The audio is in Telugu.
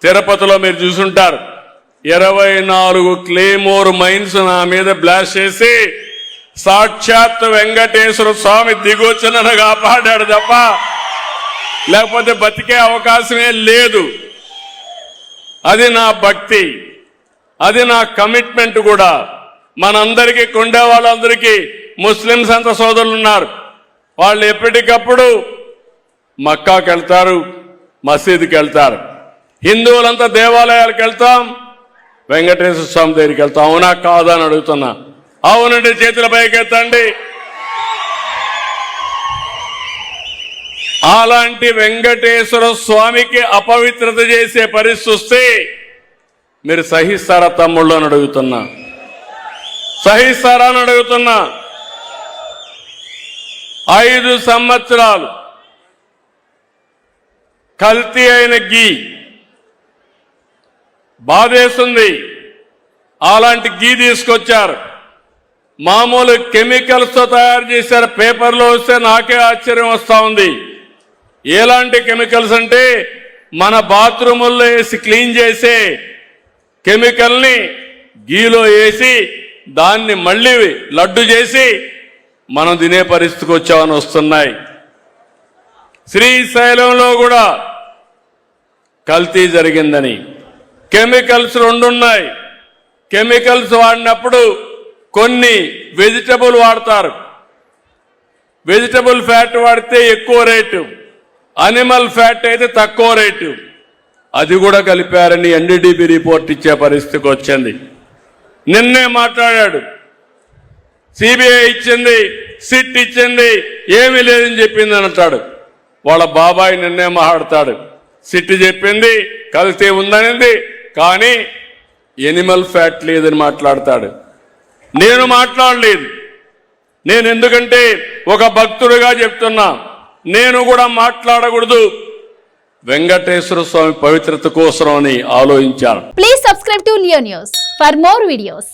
తిరుపతిలో మీరు చూసుంటారు 24 క్లేమోర్ మైన్స్ నా మీద బ్లాస్ట్ చేసి సాక్షాత్ వెంకటేశ్వర స్వామి దిగొచ్చి నన్ను కాపాడాడు తప్ప లేకపోతే బతికే అవకాశమే లేదు. అది నా భక్తి, అది నా కమిట్మెంట్ కూడా. మనందరికీ కొండే వాళ్ళందరికీ ముస్లింస్ అంత సోదరులు ఉన్నారు. వాళ్ళు ఎప్పటికప్పుడు మక్కాకి వెళ్తారు, మసీదుకి వెళ్తారు. హిందువులంతా దేవాలయాలకు వెళ్తాం, వెంకటేశ్వర స్వామి దగ్గరికి వెళ్తాం. అవునా కాదా అని అడుగుతున్నా. అవునండి, చేతుల పైకెత్తండి. అలాంటి వెంకటేశ్వర స్వామికి అపవిత్రత చేసే పరిస్థితి వస్తే మీరు సహిస్తారా తమ్ముళ్ళు అని అడుగుతున్నా, సహిస్తారా అని అడుగుతున్నా. 5 సంవత్సరాలు కల్తీ అయిన గీ బాధేస్తుంది. అలాంటి గీ తీసుకొచ్చారు, మామూలు కెమికల్స్ తో తయారు చేశారు. పేపర్లో వస్తే నాకే ఆశ్చర్యం వస్తా ఉంది. ఎలాంటి కెమికల్స్ అంటే మన బాత్రూముల్లో వేసి క్లీన్ చేసే కెమికల్ ని గీలో వేసి దాన్ని మళ్ళీ లడ్డు చేసి మనం తినే పరిస్థితికి వచ్చామని వస్తున్నాయి. శ్రీశైలంలో కూడా కల్తీ జరిగిందని. కెమికల్స్ 2 ఉన్నాయి. కెమికల్స్ వాడినప్పుడు కొన్ని వెజిటబుల్ వాడతారు. వెజిటబుల్ ఫ్యాట్ వాడితే ఎక్కువ రేటు, అనిమల్ ఫ్యాట్ అయితే తక్కువ రేటు. అది కూడా కలిపారని ఎన్డీడీబీ రిపోర్ట్ ఇచ్చే పరిస్థితికి వచ్చింది. నిన్నే మాట్లాడాడు, సిబిఐ ఇచ్చింది, సిట్ ఇచ్చింది, ఏమీ లేదని చెప్పింది అని అంటాడు. వాళ్ళ బాబాయ్ నిన్నే మాట్లాడతాడు, సిట్ చెప్పింది కల్తీ ఉందనింది కానీ ఎనిమల్ ఫ్యాట్ లేదని మాట్లాడతాడు. నేను మాట్లాడలేదు. నేను ఎందుకంటే ఒక భక్తుడిగా చెప్తున్నా, నేను కూడా మాట్లాడకూడదు. వెంకటేశ్వర స్వామి పవిత్రత కోసం అని ఆలోచించాను. Please subscribe to Leo news for more videos.